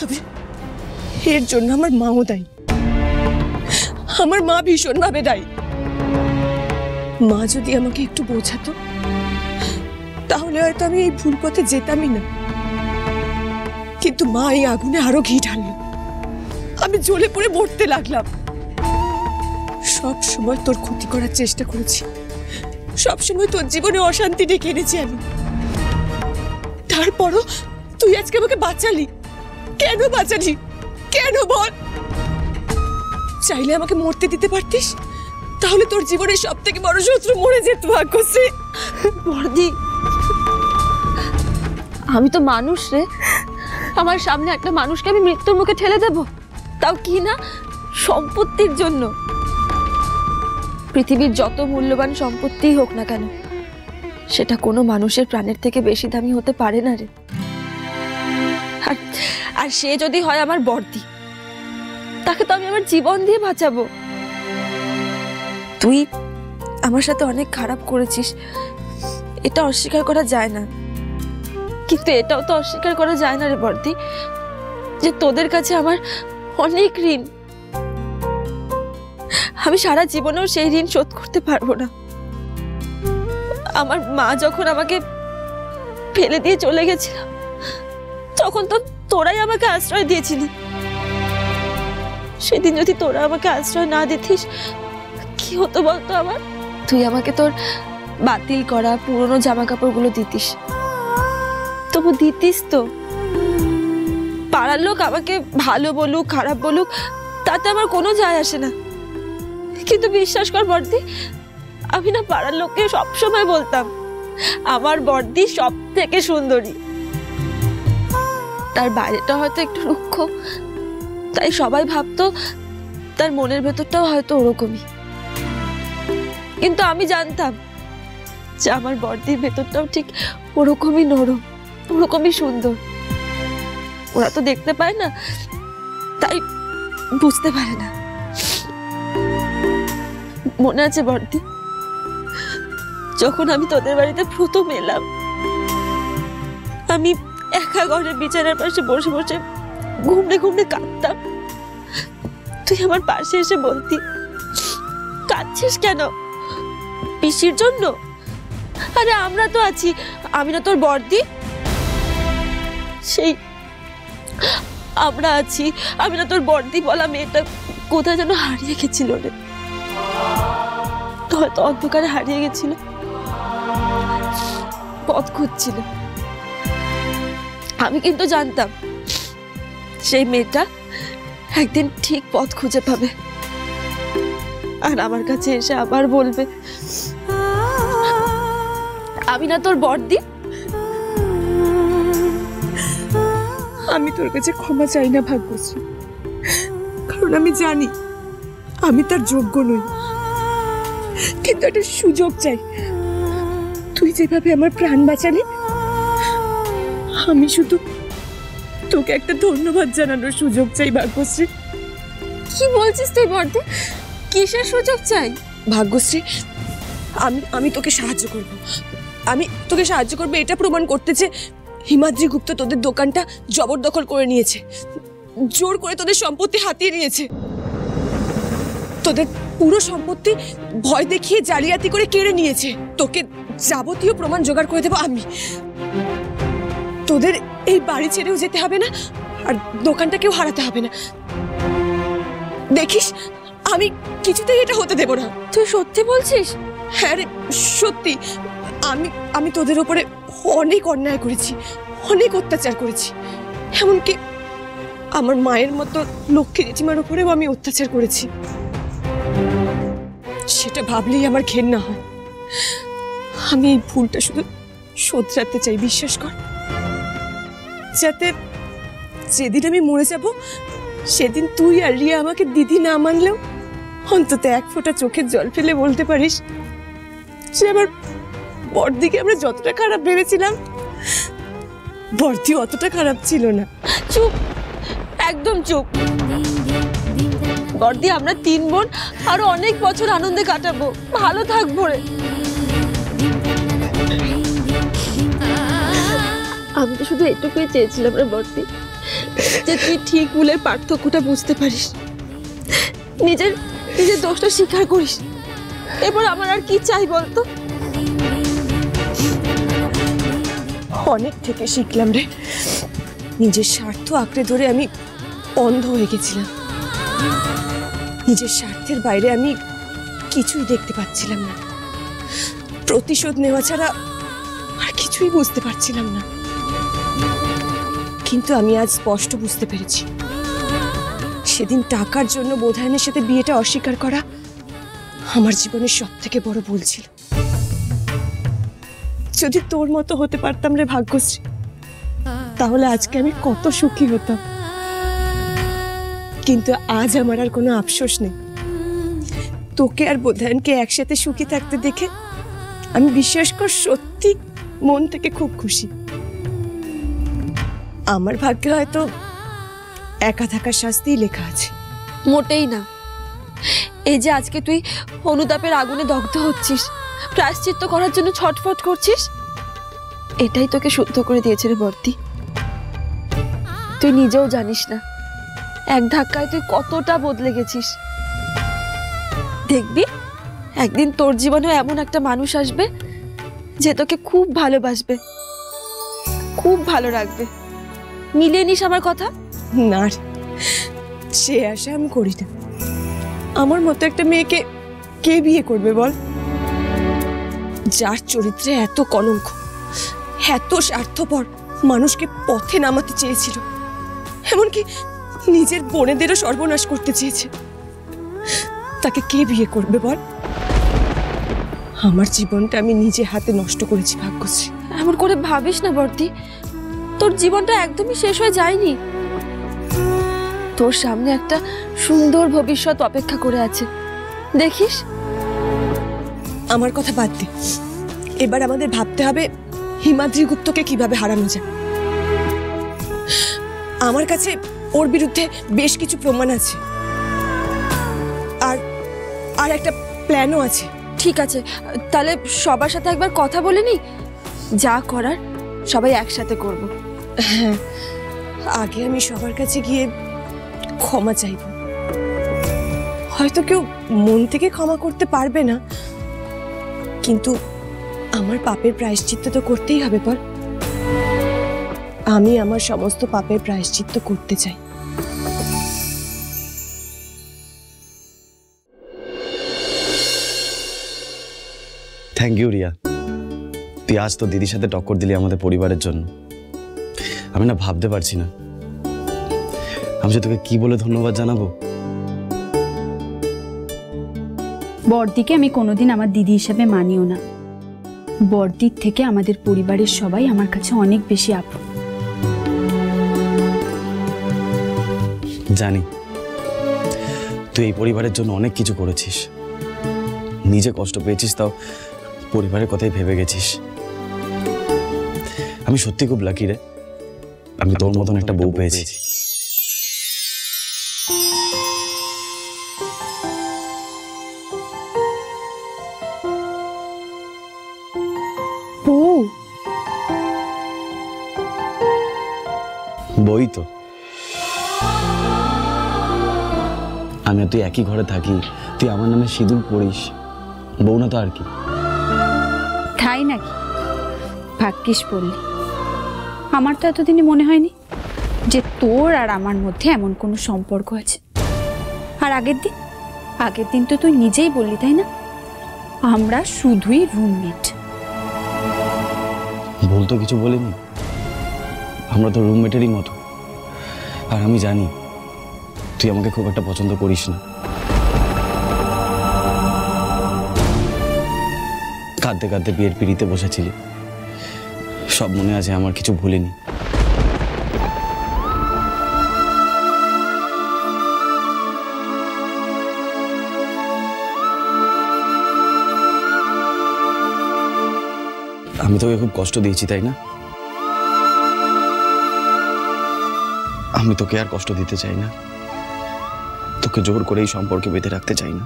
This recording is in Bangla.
তবে এর জন্য আমার মাও দায়ী। আমার মা ভীষণভাবে দায়ী। মা যদি আমাকে একটু বোঝাতো তাহলে হয়তো আমি এই ভুল পথে যেতামই না। কিন্তু মা এই আগুনে আরো ঘি ঢাললো। আমি জ্বলে পড়ে মরতে লাগলাম। সব সময় তোর ক্ষতি করার চেষ্টা করেছি, সব সময় তোর জীবনে অশান্তি ডেকে এনেছি আমি। তারপরও তুই আজকে আমাকে বাঁচালি। কেন বাঁচালি? কেন বল? চাইলে আমাকে মরতে দিতে পারতিস, তাহলে তোর জীবনের সব থেকে বড় শত্রু মরে যেত। ভাগ্যশ্রী বর্দি, আমি তো মানুষ রে। আমার সামনে একটা মানুষকে আমি মৃত্যুর মুখে ঠেলে দেব, তাও কি না সম্পত্তির জন্য। পৃথিবীর যত মূল্যবান সম্পত্তিই হোক না কেন, সেটা কোনো মানুষের প্রাণের থেকে বেশি দামি হতে পারে না রে। আর সে যদি হয় আমার বর্দি, তাকে তো আমি আমার জীবন দিয়ে বাঁচাবো। তুই আমার সাথে অনেক খারাপ করেছিস, এটা অস্বীকার করা যায় না। কিন্তু এটাও তো অস্বীকার করা যায় না রে বর্দি, যে তোদের কাছে আমার অনেক ঋণ। আমি সারা জীবনেও সেই ঋণ শোধ করতে পারবো না। আমার মা যখন আমাকে ফেলে দিয়ে চলে গেছিল, তখন তো তোরাই আমাকে আশ্রয় দিয়েছিলি। সেদিন যদি তোরা আমাকে আশ্রয় না দিতিস, কি হতো বলতো আমার? তুই আমাকে তোর বাতিল করা পুরনো জামা কাপড়গুলো দিতিস, তবু দিতিস তো। পাড়ার লোক আমাকে ভালো বলুক খারাপ বলুক, তাতে আমার কোনো যায় আসে না। কিন্তু বিশ্বাস কর বর্দি, আমি না পাড়ার লোককে সবসময় বলতাম আমার বর্দি সব থেকে সুন্দরী। তার বাইরেটা হয়তো একটু রুক্ষ, তাই সবাই ভাবতো তার মনের ভেতরটাও হয়তো ওরকমই। কিন্তু আমি জানতাম যে আমার বর্দির ভেতরটাও ঠিক ওরকমই নরম, ওরকমই সুন্দর। ওরা তো দেখতে পায় না, তাই বুঝতে পারে না। মনে আছে বর্দি, যখন আমি তোদের বাড়িতে প্রথম এলাম, আমি একা ঘরে বিছানার পাশে বসে বসে ঘুমড়ে ঘুমড়ে কাঁদতাম। তুই আমার পাশে এসে বলতি, কাঁদছিস কেন? পিসির জন্য? আরে আমরা তো আছি, আমি না তোর বর্দি? সেই আমরা আছি, আমি না তোর বর্দি বলা মেয়েটা কোথায় যেন হারিয়ে গেছিল রে। হয়তো অন্ধকারে হারিয়ে গেছিল, পথ খুঁজছিল। আমি কিন্তু জানতাম সেই মেয়েটা একদিন ঠিক পথ খুঁজে পাবে, আর আমার কাছে এসে আবার বলবে, আমি না তোর বর্দি? আমি তোর কাছে ক্ষমা চাই না ভাগ্যশ্রী, কারণ আমি জানি আমি তার যোগ্য নই। কিন্তু একটা সুযোগ চাই। তুই যেভাবে আমার প্রাণ বাঁচালি, আমি শুধু তোকে একটা ধন্যবাদ জানানোর সুযোগ চাই ভাগ্যশ্রী। কি বলছিস তুই বর্দি? কিসের সুযোগ চাই? ভাগ্যশ্রী, আমি তোকে সাহায্য করব। আমি তোকে সাহায্য করবো এটা প্রমাণ করতে যে হিমাদ্রি গুপ্ত তোদের দোকানটা জবরদখল করে নিয়েছে, জোর করে তোদের সম্পত্তি হাতিয়ে নিয়েছে। তোদের পুরো সম্পত্তি ভয় দেখিয়ে জালিয়াতি করে কেড়ে নিয়েছে। তোকে যাবতীয় প্রমাণ জোগাড় করে দেবো আমি। তোদের এই বাড়ি ছেড়েও যেতে হবে না, আর দোকানটাকেও হারাতে হবে না। দেখিস, আমি কিছুতেই এটা হতে দেব না। তুই সত্যি বলছিস? হ্যাঁ রে, সত্যি। আমি তোদের উপরে অনেক অন্যায় করেছি, অনেক অত্যাচার করেছি। এমনকি আমার মায়ের মতো লক্ষ্মী জেঠিমার উপরেও আমি অত্যাচার করেছি। সেটা ভাবলেই আমার ঘেন্না হয়। আমি এই ভুলটা শুধু শোধরাতে চাই, বিশ্বাস কর, যাতে যেদিন আমি মরে যাব সেদিন তুই আর রিয়া আমাকে দিদি না মানলেও অন্তত এক ফোঁটা চোখের জল ফেলে বলতে পারিস যে আমার বর্দিকে আমরা যতটা খারাপ ভেবেছিলাম, বর্দি অতটা খারাপ ছিল না। চুপ, একদম চুপ। বর্দি, আমরা 3 বোন আরো অনেক বছর আনন্দে কাটাবো, ভালো থাকবো রে। আমি তো শুধু এটুকুই চেয়েছিলাম রে বর্দি, যে তুই ঠিক ভুলের পার্থক্যটা বুঝতে পারিস, নিজের নিজের দোষটা স্বীকার করিস। এবার আমার আর কি চাই বলতো? অনেক থেকে শিখলাম রে, নিজের স্বার্থ আঁকড়ে ধরে আমি অন্ধ হয়ে গেছিলাম। নিজের স্বার্থের বাইরে আমি কিছুই দেখতে পাচ্ছিলাম না। প্রতিশোধ নেওয়া ছাড়া আর কিছুই বুঝতে পারছিলাম না। কিন্তু আমি আজ স্পষ্ট বুঝতে পেরেছি, সেদিন টাকার জন্য বোধায়নের সাথে বিয়েটা অস্বীকার করা আমার জীবনের সব থেকে বড় ভুল ছিল। যদি তোর মতো হতে পারতাম রে ভাগ্যশ্রী, তাহলে আজকে আমি কত সুখী হতাম। কিন্তু আজ আমার আর কোনো আফসোস নেই। তোকে আর বোধায়নকে একসাথে সুখী থাকতে দেখে আমি বিশ্বাস কর সত্যি মন থেকে খুব খুশি। আমার ভাগ্যে হয়তো একা থাকার শাস্তিই লেখা আছে। মোটেই না। এই যে আজকে তুই অনুতাপের আগুনে দগ্ধ হচ্ছিস, প্রায়শ্চিত্ত করার জন্য ছটফট করছিস, এটাই তোকে শুদ্ধ করে দিয়েছে রে বর্তি। তুই নিজেও জানিস না এক ধাক্কায় তুই কতটা বদলে গেছিস। দেখবি একদিন তোর জীবনে এমন একটা মানুষ আসবে যে তোকে খুব ভালোবাসবে, খুব ভালো রাখবে। মিলিয়ে নিস আমার কথা। না রে, সে আশা আমি করি না। আমার মতো একটা মেয়েকে কে বিয়ে করবে বল, যার চরিত্রে এত কলঙ্ক, এত স্বার্থপর, মানুষকে পথে নামাতে চেয়েছিল, এমনকি নিজের বোনেদেরও সর্বনাশ করতে চেয়েছে। তাকে কে বিয়ে করবে বল? আমার জীবনটা আমি নিজে হাতে নষ্ট করেছি ভাগ্যশ্রী। এমন করে ভাবিস না বর্তি, তোর জীবনটা একদমই শেষ হয়ে যায়নি। তোর সামনে একটা সুন্দর ভবিষ্যৎ অপেক্ষা করে আছে, দেখিস। আমার কথা বাদ দে, এবার আমাদের ভাবতে হবে হিমাদ্রি গুপ্তকে কিভাবে হারানো যায়। আমার কাছে ওর বিরুদ্ধে বেশ কিছু প্রমাণ আছে, আর আর একটা প্ল্যানও আছে। ঠিক আছে, তাহলে সবার সাথে একবার কথা বলে নি, যা করার সবাই একসাথে করব। হ্যাঁ, আগে আমি সবার কাছে গিয়ে ক্ষমা চাইব। হয়তো কেউ মন থেকে ক্ষমা করতে পারবে না, কিন্তু আমার পাপের প্রায়শ্চিত্ত তো করতেই হবে বল। আমি আমার সমস্ত পাপের প্রায়শ্চিত্ত করতে চাই। থ্যাংক ইউ রিয়া, তুই আজ তো দিদির সাথে টক্কর দিলি আমাদের পরিবারের জন্য। আমি না ভাবতে পারছি না আমি যে তোকে কি বলে ধন্যবাদ জানাবো। বড়দিকে আমি কোনোদিন আমার দিদি হিসেবে মানিও না। বড়দির থেকে আমাদের পরিবারের সবাই আমার কাছে অনেক বেশি আপন। জানি তুই এই পরিবারের জন্য অনেক কিছু করেছিস, নিজে কষ্ট পেয়েছিস, তাও পরিবারের কথাই ভেবে গেছিস। আমি সত্যি খুব লাকি রে, আমি তোর মতন একটা বউ পেয়েছি। বউ? বই তো, আমি আর তুই একই ঘরে থাকি, তুই আমার নামে সিঁদুর পড়িস, বউ না তো আর কি। তাই নাকি? ভাগ্যিস বললি। আমার তো এতদিনই মনে হয়নি যে তোর আর আমার মধ্যে এমন কোনো সম্পর্ক আছে। আর আগের দিন তো তুই নিজেই বললি, তাই না, আমরা শুধুই রুমমেট। ভুল তো কিছু বলিনি, আমরা তো রুমমেটেরই মতো। আর আমি জানি তুই আমাকে খুব একটা পছন্দ করিস না। কাঁদতে কাঁদতে বিয়ের পিড়িতে বসেছিলি, সব মনে আছে, আমার কিছু ভুলিনি। আমি তোকে খুব কষ্ট দিয়েছি, তাই না? আমি তোকে আর কষ্ট দিতে চাই না, তোকে জোর করে এই সম্পর্কে বেঁধে রাখতে চাই না।